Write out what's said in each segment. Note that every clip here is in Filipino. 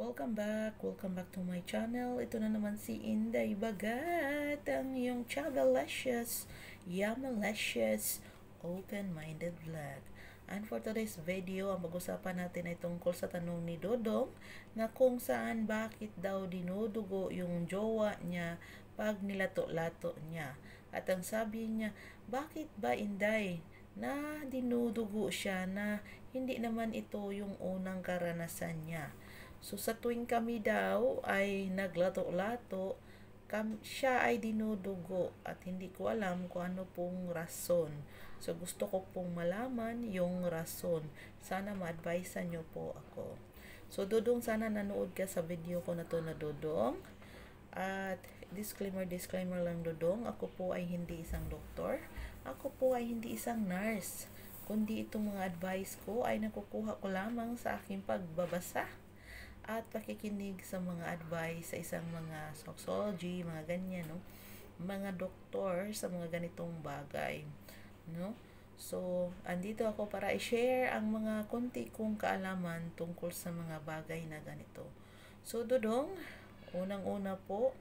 Welcome back to my channel. Ito na naman si Inday Bagat, ang iyong Chagalicious, Yamalicious, Open-Minded Vlog. And for today's video, ang pag-usapan natin ay tungkol sa tanong ni Dodong na kung saan bakit daw dinudugo yung jowa niya pag nilato-lato niya. At ang sabi niya, bakit ba Inday na dinudugo siya na hindi naman ito yung unang karanasan niya? So sa tuwing kami daw ay naglato-lato, siya ay dinudugo at hindi ko alam kung ano pong rason. So gusto ko pong malaman yung rason. Sana ma-advisean nyo po ako. So Dodong, sana nanood ka sa video ko na to na Dodong. At disclaimer lang Dodong, ako po ay hindi isang doktor. Ako po ay hindi isang nurse. Kundi itong mga advice ko ay nakukuha ko lamang sa aking pagbabasa at pakikinig sa mga advice sa isang mga sociology, mga ganyan, no? Mga doktor sa mga ganitong bagay, no? So, andito ako para i-share ang mga konti kong kaalaman tungkol sa mga bagay na ganito. So, Dodong, unang-una po,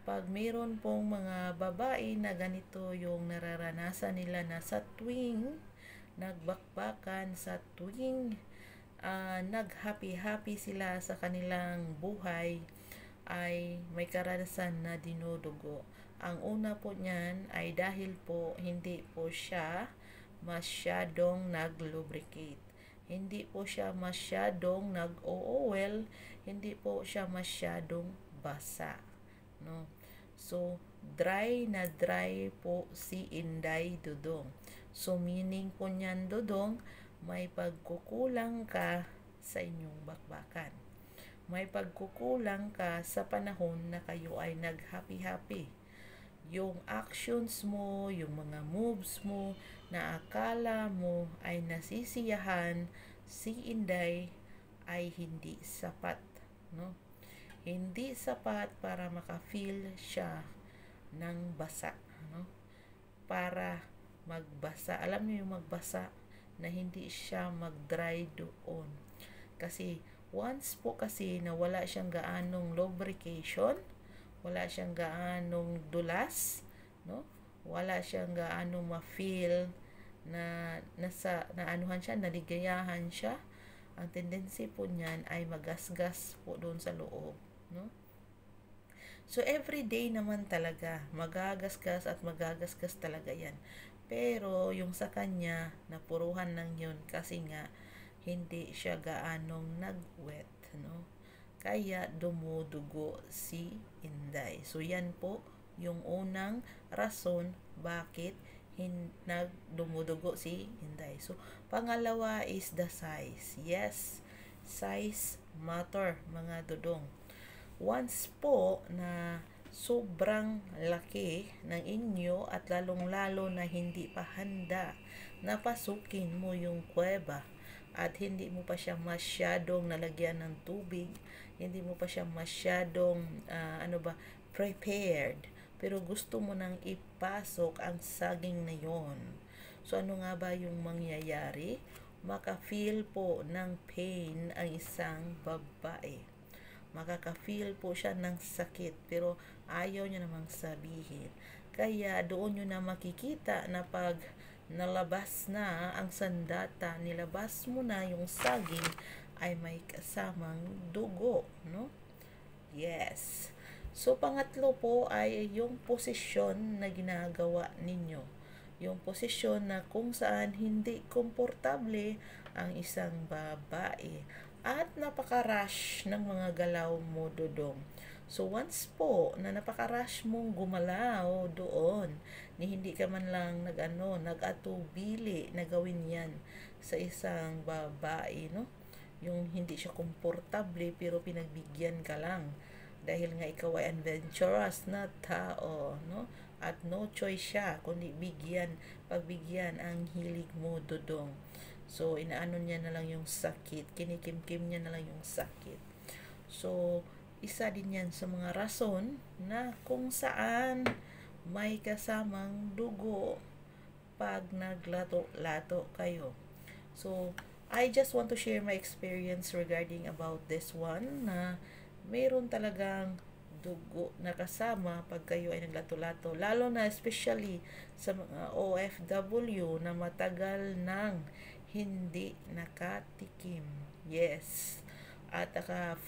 pag mayroon pong mga babae na ganito yung nararanasan nila na sa tuwing nagbakbakan, sa tuwing nag-happy sila sa kanilang buhay, ay may karanasan na dinudugo. Ang una po niyan ay dahil po hindi po siya masyadong nag-lubricate. Hindi po siya masyadong nag-oil, hindi po siya masyadong basa, no? So, dry po si Inday Dodong. So, meaning po niyan Dodong, may pagkukulang ka sa inyong bakbakan. May pagkukulang ka sa panahon na kayo ay nag-happy. Yung actions mo, yung mga moves mo na akala mo ay nasisiyahan, si Inday ay hindi sapat, no? Hindi sapat para maka-feel siya ng basa, no? Para magbasa. Alam niyo yung magbasa, na hindi siya mag-dry doon. Kasi once po kasi na wala siyang gaanong lubrication, wala siyang gaanong dulas, no? Wala siyang gaanong ma-feel na naanuhan siya, naligayahan siya. Ang tendency po niyan ay magasgas po doon sa loob, no? So everyday naman talaga magagasgas talaga 'yan. Pero yung sa kanya, napuruhan lang yun kasi nga hindi siya gaanong nag-wet, no? Kaya dumudugo si Inday. So yan po yung unang rason bakit nagdumudugo si Inday. So pangalawa is the size. Yes, size matter mga Dodong. Once po na sobrang laki ng inyo at lalong-lalo na hindi pa handa na pasukin mo yung kuweba at hindi mo pa siya masyadong nalagyan ng tubig, hindi mo pa siya masyadong prepared, pero gusto mo nang ipasok ang saging na yon. So ano nga ba yung mangyayari? Maka-feel po ng pain ang isang babae. Makaka-feel po siya ng sakit pero ayaw niya namang sabihin. Kaya doon nyo na makikita na pag nalabas na ang sandata, nilabas mo na yung saging, ay may kasamang dugo, no? Yes. So pangatlo po ay yung posisyon na ginagawa ninyo. Yung posisyon na kung saan hindi komportable ang isang babae at napaka-rush ng mga galaw mo Dodong. So once po na napaka-rush mong gumalaw doon, ni hindi ka man lang nag-atubili na gawin yan sa isang babae, no? Yung hindi siya komportable pero pinagbigyan ka lang dahil nga ikaw ay adventurous na tao, no? At no choice siya kundi pagbigyan ang hilig mo Dodong. So, inaano niya na lang yung sakit. Kinikimkim niya na lang yung sakit. So, isa din yan sa mga rason na kung saan may kasamang dugo pag naglato-lato kayo. So, I just want to share my experience regarding about this one na mayroon talagang dugo na kasama pag kayo ay naglato-lato. Lalo na especially sa mga OFW na matagal nang hindi nakatikim. Yes. At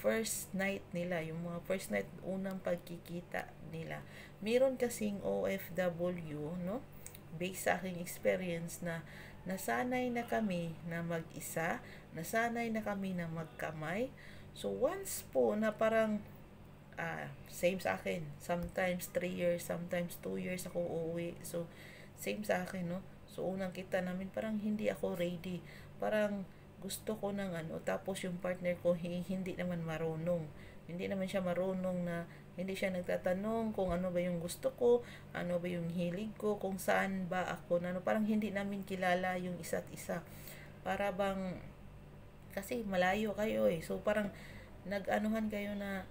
first night nila, yung mga first night, unang pagkikita nila. Meron kasing OFW, no? Based sa aking experience na nasanay na kami na mag-isa, nasanay na kami na magkamay. So once po na parang same sa akin, sometimes 3 years, sometimes 2 years ako uuwi. So same sa akin, no? So unang kita namin parang hindi ako ready. Parang gusto ko ng tapos yung partner ko hindi naman marunong. Hindi naman siya marunong na hindi siya nagtatanong kung ano ba yung gusto ko, ano ba yung hilig ko, kung saan ba ako, parang hindi namin kilala yung isa't isa. Para bang, kasi malayo kayo eh. So parang nag-anuhan kayo na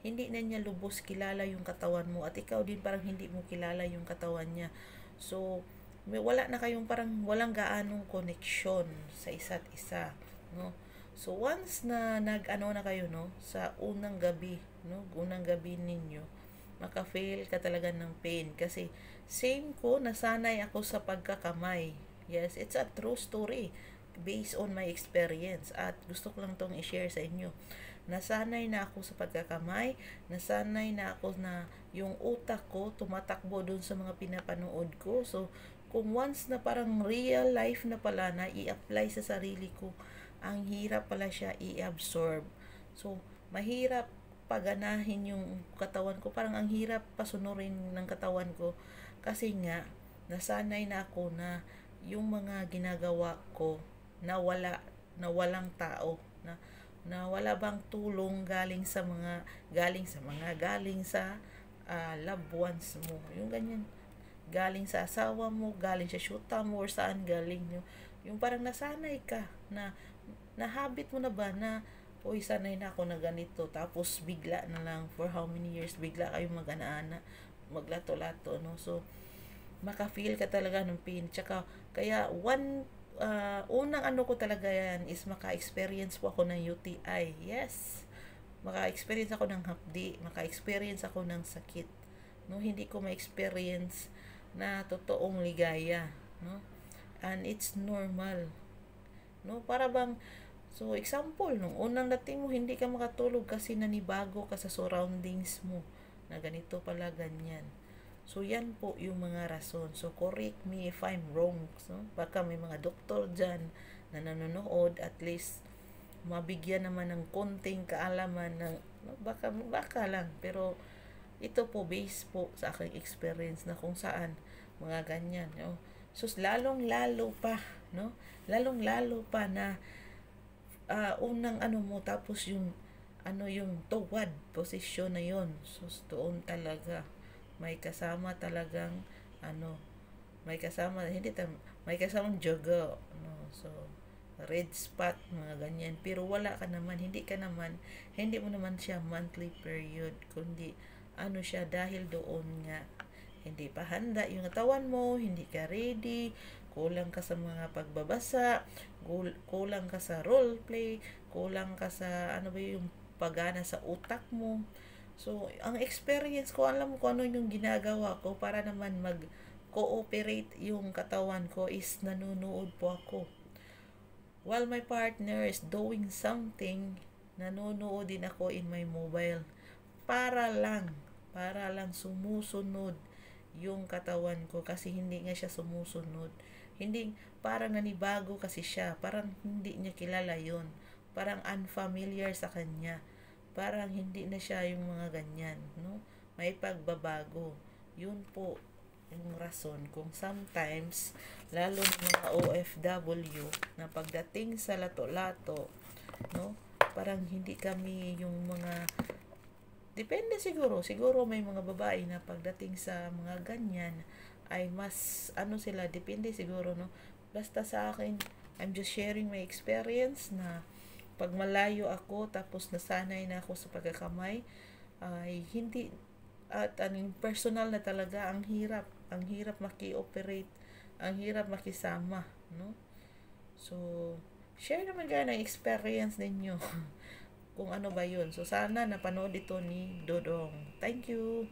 hindi na niya lubos kilala yung katawan mo at ikaw din parang hindi mo kilala yung katawan niya. So wala na kayong parang walang gaanong connection sa isa't isa, no? So once na nag-ano na kayo, no, sa unang gabi, no, unang gabi ninyo, maka-fail ka talaga ng pain kasi same ko, nasanay ako sa pagkakamay. Yes, it's a true story based on my experience at gusto ko lang tong i-share sa inyo. Nasanay na ako sa pagkakamay, nasanay na ako na yung utak ko tumatakbo dun sa mga pinapanood ko. So kung once na parang real life na pala na i-apply sa sarili ko, ang hirap pala siya i-absorb. So, mahirap paganahin yung katawan ko. Parang ang hirap pasunurin ng katawan ko. Kasi nga, nasanay na ako na yung mga ginagawa ko na walang tao. Na wala bang tulong galing sa loved ones mo. Yung ganyan. Galing sa asawa mo, galing sa syuta mo, or saan galing nyo. Yung parang nasanay ka na habit mo na ba na sanay na ako na ganito, tapos bigla na lang for how many years bigla kayong mag-ana-ana, maglato-lato, no? So maka-feel ka talaga ng pain. Tsaka kaya unang ko talaga yan is maka-experience po ako ng UTI. Yes, maka-experience ako ng hapdi, maka-experience ako ng sakit, no? Hindi ko ma-experience na totoong ligaya, no? And it's normal, no? Para bang, so example, nung unang dating mo hindi ka makatulog kasi nanibago ka sa surroundings mo na ganito pala, ganyan. So yan po yung mga rason. So correct me if I'm wrong, so baka may mga doktor dyan na nanonood, at least mabigyan naman ng konting kaalaman ng baka lang, pero ito po base po sa aking experience na kung saan mga ganyan, no? So lalong lalo pa, no, lalong lalo pa na unang mo, tapos yung yung tuwad posisyon na yon. So doon talaga may kasama talagang may kasama may kasamang jogo, no? So red spot, mga ganyan, pero hindi mo naman siya monthly period, kundi siya dahil doon nga hindi pa handa yung katawan mo, hindi ka ready, kulang ka sa mga pagbabasa, kulang ka sa role play, kulang ka sa yung pagana sa utak mo. So ang experience ko, alam mo kung ano yung ginagawa ko para naman mag-cooperate yung katawan ko, is nanonood po ako. While my partner is doing something, nanonood din ako in my mobile para lang sumusunod yung katawan ko, kasi hindi nga siya sumusunod. Hindi, parang nanibago kasi siya, parang hindi niya kilala yon, parang unfamiliar sa kanya, parang hindi na siya yung mga ganyan, no? May pagbabago. Yun po yung rason kung sometimes, lalo ng mga OFW, na pagdating sa lato-lato, no, parang hindi kami yung mga, depende siguro may mga babae na pagdating sa mga ganyan ay mas sila, depende siguro, no? Basta sa akin, I'm just sharing my experience na pag malayo ako tapos nasanay na ako sa pagkakamay, ay hindi, at personal na talaga, ang hirap maki-operate, ang hirap makisama, no? So share naman kayo ng experience ninyo. Kung ano ba yun. So, sana napanood ito ni Dodong. Thank you!